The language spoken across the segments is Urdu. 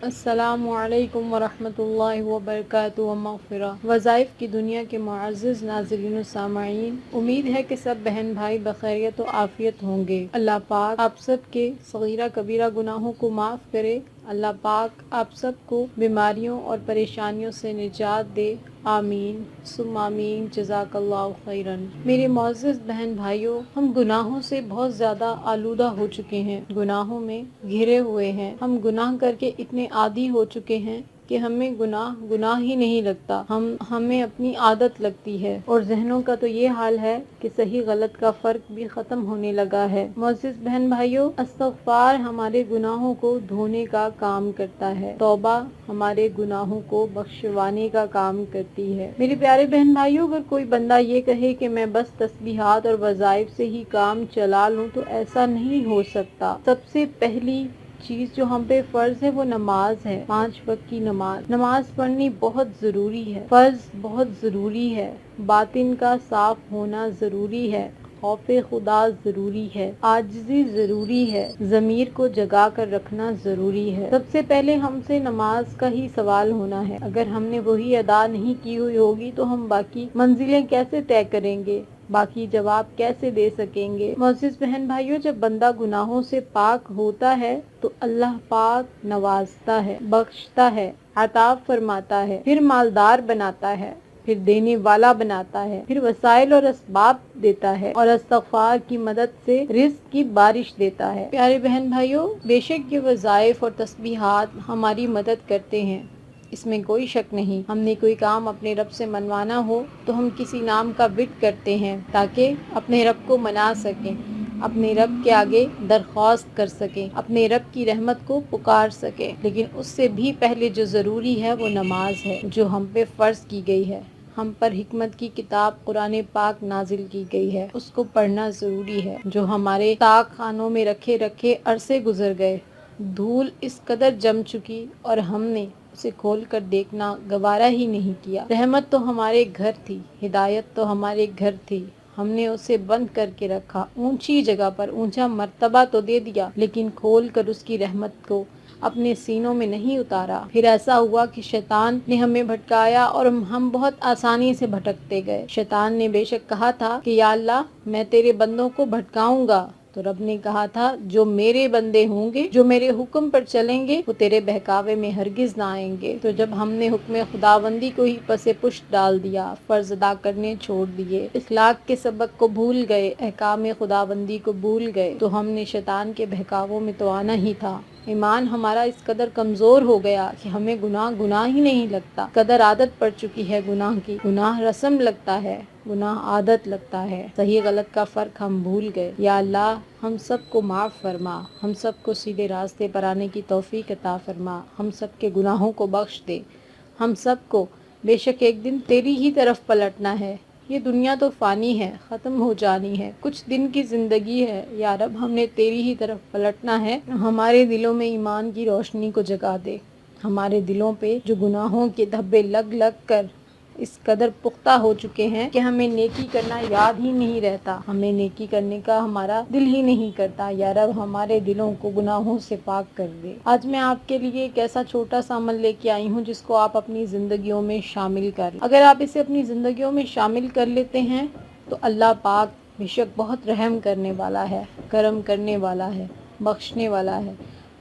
السلام علیکم ورحمۃ اللہ وبرکاتہ ومغفرہ۔ وظائف کی دنیا کے معزز ناظرین و سامعین، امید ہے کہ سب بہن بھائی بخیریت و عافیت ہوں گے۔ اللہ پاک آپ سب کے صغیرہ کبیرہ گناہوں کو معاف کرے۔ اللہ پاک آپ سب کو بیماریوں اور پریشانیوں سے نجات دے، آمین ثم آمین، جزاک اللہ خیرن۔ میرے معزز بہن بھائیوں، ہم گناہوں سے بہت زیادہ آلودہ ہو چکے ہیں، گناہوں میں گھرے ہوئے ہیں۔ ہم گناہ کر کے اتنے عادی ہو چکے ہیں کہ ہمیں گناہ ہی نہیں لگتا، ہمیں اپنی عادت لگتی ہے، اور ذہنوں کا تو یہ حال ہے کہ صحیح غلط کا فرق بھی ختم ہونے لگا ہے۔ معزز بہن بھائیوں، استغفار ہمارے گناہوں کو دھونے کا کام کرتا ہے، توبہ ہمارے گناہوں کو بخشوانے کا کام کرتی ہے۔ میرے پیارے بہن بھائیوں، اگر کوئی بندہ یہ کہے کہ میں بس تسبیحات اور وظائف سے ہی کام چلا لوں تو ایسا نہیں ہو سکتا۔ سب سے پہلی چیز جو ہم پہ فرض ہے وہ نماز ہے، 5 وقت کی نماز۔ نماز پڑھنی بہت ضروری ہے، فرض بہت ضروری ہے، باطن کا صاف ہونا ضروری ہے، خوف خدا ضروری ہے، عاجزی ضروری ہے، ضمیر کو جگا کر رکھنا ضروری ہے۔ سب سے پہلے ہم سے نماز کا ہی سوال ہونا ہے۔ اگر ہم نے وہی ادا نہیں کی ہوئی ہوگی تو ہم باقی منزلیں کیسے طے کریں گے، باقی جواب کیسے دے سکیں گے؟ معزز بہن بھائیوں، جب بندہ گناہوں سے پاک ہوتا ہے تو اللہ پاک نوازتا ہے، بخشتا ہے، عطا فرماتا ہے، پھر مالدار بناتا ہے، پھر دینے والا بناتا ہے، پھر وسائل اور اسباب دیتا ہے، اور استغفار کی مدد سے رزق کی بارش دیتا ہے۔ پیارے بہن بھائیوں، بے شک یہ وظائف اور تسبیحات ہماری مدد کرتے ہیں، اس میں کوئی شک نہیں۔ ہم نے کوئی کام اپنے رب سے منوانا ہو تو ہم کسی نام کا ورد کرتے ہیں تاکہ اپنے رب کو منا سکیں، اپنے رب کے آگے درخواست کر سکیں، اپنے رب کی رحمت کو پکار سکیں، لیکن اس سے بھی پہلے جو ضروری ہے وہ نماز ہے، جو ہم پہ فرض کی گئی ہے۔ ہم پر حکمت کی کتاب قرآن پاک نازل کی گئی ہے، اس کو پڑھنا ضروری ہے، جو ہمارے طاق خانوں میں رکھے عرصے گزر گئے، دھول اس قدر جم چکی اور ہم نے اسے کھول کر دیکھنا گوارا ہی نہیں کیا۔ رحمت تو ہمارے گھر تھی، ہدایت تو ہمارے گھر تھی، ہم نے اسے بند کر کے رکھا، اونچی جگہ پر اونچا مرتبہ تو دے دیا لیکن کھول کر اس کی رحمت کو اپنے سینوں میں نہیں اتارا۔ پھر ایسا ہوا کہ شیطان نے ہمیں بھٹکایا اور ہم بہت آسانی سے بھٹکتے گئے۔ شیطان نے بے شک کہا تھا کہ یا اللہ، میں تیرے بندوں کو بھٹکاؤں گا، تو رب نے کہا تھا جو میرے بندے ہوں گے، جو میرے حکم پر چلیں گے، وہ تیرے بہکاوے میں ہرگز نہ آئیں گے۔ تو جب ہم نے حکم خداوندی کو ہی پس پشت ڈال دیا، فرض ادا کرنے چھوڑ دیے، اخلاق کے سبق کو بھول گئے، احکام خداوندی کو بھول گئے، تو ہم نے شیطان کے بہکاووں میں تو آنا ہی تھا۔ ایمان ہمارا اس قدر کمزور ہو گیا کہ ہمیں گناہ ہی نہیں لگتا، قدر عادت پڑ چکی ہے گناہ کی، گناہ رسم لگتا ہے، گناہ عادت لگتا ہے، صحیح غلط کا فرق ہم بھول گئے۔ یا اللہ، ہم سب کو معاف فرما، ہم سب کو سیدھے راستے پر آنے کی توفیق عطا فرما، ہم سب کے گناہوں کو بخش دے۔ ہم سب کو بے شک ایک دن تیری ہی طرف پلٹنا ہے، یہ دنیا تو فانی ہے، ختم ہو جانی ہے، کچھ دن کی زندگی ہے، یا رب ہم نے تیری ہی طرف پلٹنا ہے۔ ہمارے دلوں میں ایمان کی روشنی کو جگا دے، ہمارے دلوں پہ جو گناہوں کے دھبے لگ لگ کر اس قدر پختہ ہو چکے ہیں کہ ہمیں نیکی کرنا یاد ہی نہیں رہتا، ہمیں نیکی کرنے کا ہمارا دل ہی نہیں کرتا، یا رب ہمارے دلوں کو گناہوں سے پاک کر دے۔ آج میں آپ کے لیے ایک ایسا چھوٹا سا عمل لے کے آئی ہوں جس کو آپ اپنی زندگیوں میں شامل کر لیں۔ اگر آپ اسے اپنی زندگیوں میں شامل کر لیتے ہیں تو اللہ پاک بے شک بہت رحم کرنے والا ہے، کرم کرنے والا ہے، بخشنے والا ہے،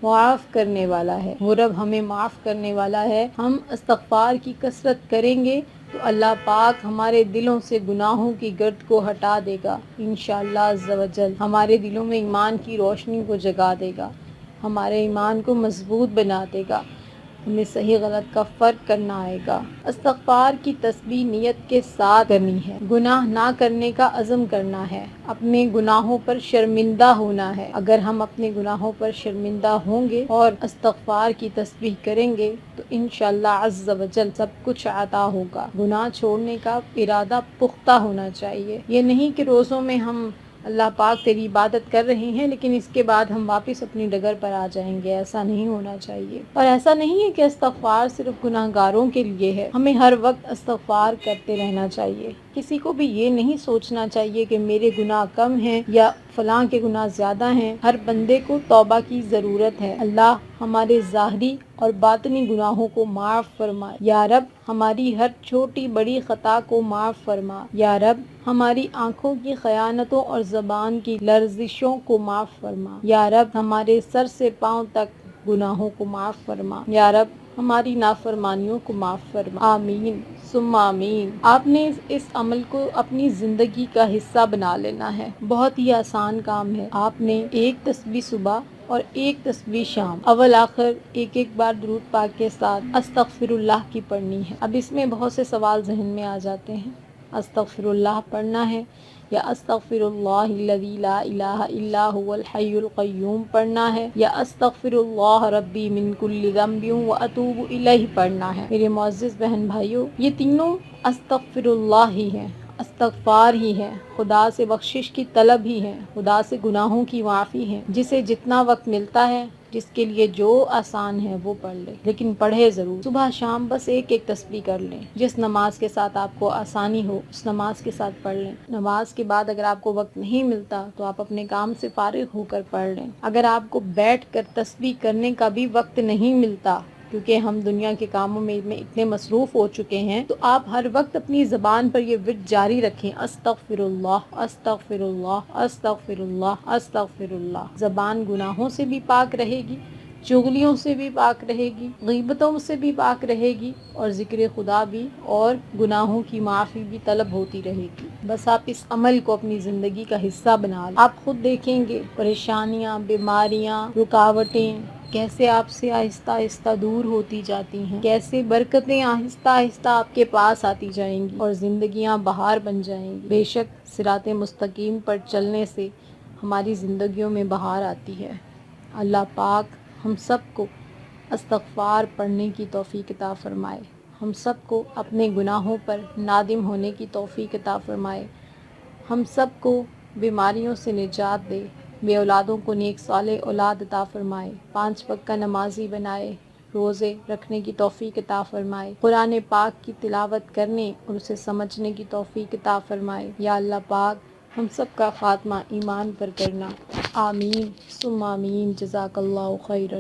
معاف کرنے والا ہے۔ وہ رب ہمیں معاف کرنے والا ہے۔ ہم استغفار کی کثرت کریں گے تو اللہ پاک ہمارے دلوں سے گناہوں کی گرد کو ہٹا دے گا، انشاءاللہ عز و جل ہمارے دلوں میں ایمان کی روشنی کو جگا دے گا، ہمارے ایمان کو مضبوط بنا دے گا، ہمیں صحیح غلط کا فرق کرنا آئے گا۔ استغفار کی تسبیح نیت کے ساتھ کرنی ہے، گناہ نہ کرنے کا عزم کرنا ہے، اپنے گناہوں پر شرمندہ ہونا ہے۔ اگر ہم اپنے گناہوں پر شرمندہ ہوں گے اور استغفار کی تسبیح کریں گے تو انشاءاللہ عز و جل سب کچھ عطا ہوگا۔ گناہ چھوڑنے کا ارادہ پختہ ہونا چاہیے، یہ نہیں کہ روزوں میں ہم اللہ پاک تیری عبادت کر رہے ہیں لیکن اس کے بعد ہم واپس اپنی ڈگر پر آ جائیں گے، ایسا نہیں ہونا چاہیے۔ اور ایسا نہیں ہے کہ استغفار صرف گناہ گاروں کے لیے ہے، ہمیں ہر وقت استغفار کرتے رہنا چاہیے۔ کسی کو بھی یہ نہیں سوچنا چاہیے کہ میرے گناہ کم ہیں یا فلاں کے گناہ زیادہ ہیں۔ ہر بندے کو توبہ کی ضرورت ہے، اللہ ہمارے ظاہری اور باطنی گناہوں کو معاف فرما۔ یا رب ہماری ہر چھوٹی بڑی خطا کو معاف فرما۔ یا رب ہماری آنکھوں کی خیانتوں اور زبان کی لرزشوں کو معاف فرما۔ یا رب ہمارے سر سے پاؤں تک گناہوں کو معاف فرما۔ یا رب ہماری نافرمانیوں کو معاف فرما۔ آمین ثم آمین۔ آپ نے اس عمل کو اپنی زندگی کا حصہ بنا لینا ہے۔ بہت ہی آسان کام ہے۔ آپ نے ایک تسبیح صبح اور ایک تسبیح شام اول آخر ایک بار درود پاک کے ساتھ استغفر اللہ کی پڑھنی ہے۔ اب اس میں بہت سے سوال ذہن میں آ جاتے ہیں۔ استغفر اللہ پڑھنا ہے یا استغفر اللہ الذی لا الہ الا هو الحی القیوم پڑھنا ہے یا استغفر اللہ ربی من کل ذنب واتوب الیہ پڑھنا ہے؟ میرے معزز بہن بھائیوں، یہ تینوں استغفر اللہ ہی ہیں، استغفار ہی ہے، خدا سے بخشش کی طلب ہی ہے، خدا سے گناہوں کی معافی ہے۔ جسے جتنا وقت ملتا ہے، جس کے لیے جو آسان ہے وہ پڑھ لے، لیکن پڑھے ضرور۔ صبح شام بس ایک تسبیح کر لیں، جس نماز کے ساتھ آپ کو آسانی ہو اس نماز کے ساتھ پڑھ لیں۔ نماز کے بعد اگر آپ کو وقت نہیں ملتا تو آپ اپنے کام سے فارغ ہو کر پڑھ لیں۔ اگر آپ کو بیٹھ کر تسبیح کرنے کا بھی وقت نہیں ملتا، کیونکہ ہم دنیا کے کاموں میں اتنے مصروف ہو چکے ہیں، تو آپ ہر وقت اپنی زبان پر یہ ورد جاری رکھیں، استغفر اللہ استغفر اللہ استغفر اللہ استغفر اللہ۔ زبان گناہوں سے بھی پاک رہے گی، چغلیوں سے بھی پاک رہے گی، غیبتوں سے بھی پاک رہے گی، اور ذکر خدا بھی اور گناہوں کی معافی بھی طلب ہوتی رہے گی۔ بس آپ اس عمل کو اپنی زندگی کا حصہ بنا لیں۔ آپ خود دیکھیں گے پریشانیاں، بیماریاں، رکاوٹیں کیسے آپ سے آہستہ آہستہ دور ہوتی جاتی ہیں، کیسے برکتیں آہستہ آہستہ آپ کے پاس آتی جائیں گی اور زندگیاں بہار بن جائیں گی۔ بے شک صراط مستقیم پر چلنے سے ہماری زندگیوں میں بہار آتی ہے۔ اللہ پاک ہم سب کو استغفار پڑھنے کی توفیق عطا فرمائے، ہم سب کو اپنے گناہوں پر نادم ہونے کی توفیق عطا فرمائے، ہم سب کو بیماریوں سے نجات دے، بے اولادوں کو نیک صالح اولاد عطا فرمائے، 5 وقت کا نمازی بنائے، روزے رکھنے کی توفیق عطا فرمائے، قرآن پاک کی تلاوت کرنے اور اسے سمجھنے کی توفیق عطا فرمائے۔ یا اللہ پاک ہم سب کا خاتمہ ایمان پر کرنا۔ آمین ثم آمین۔ جزاک اللہ خیرا۔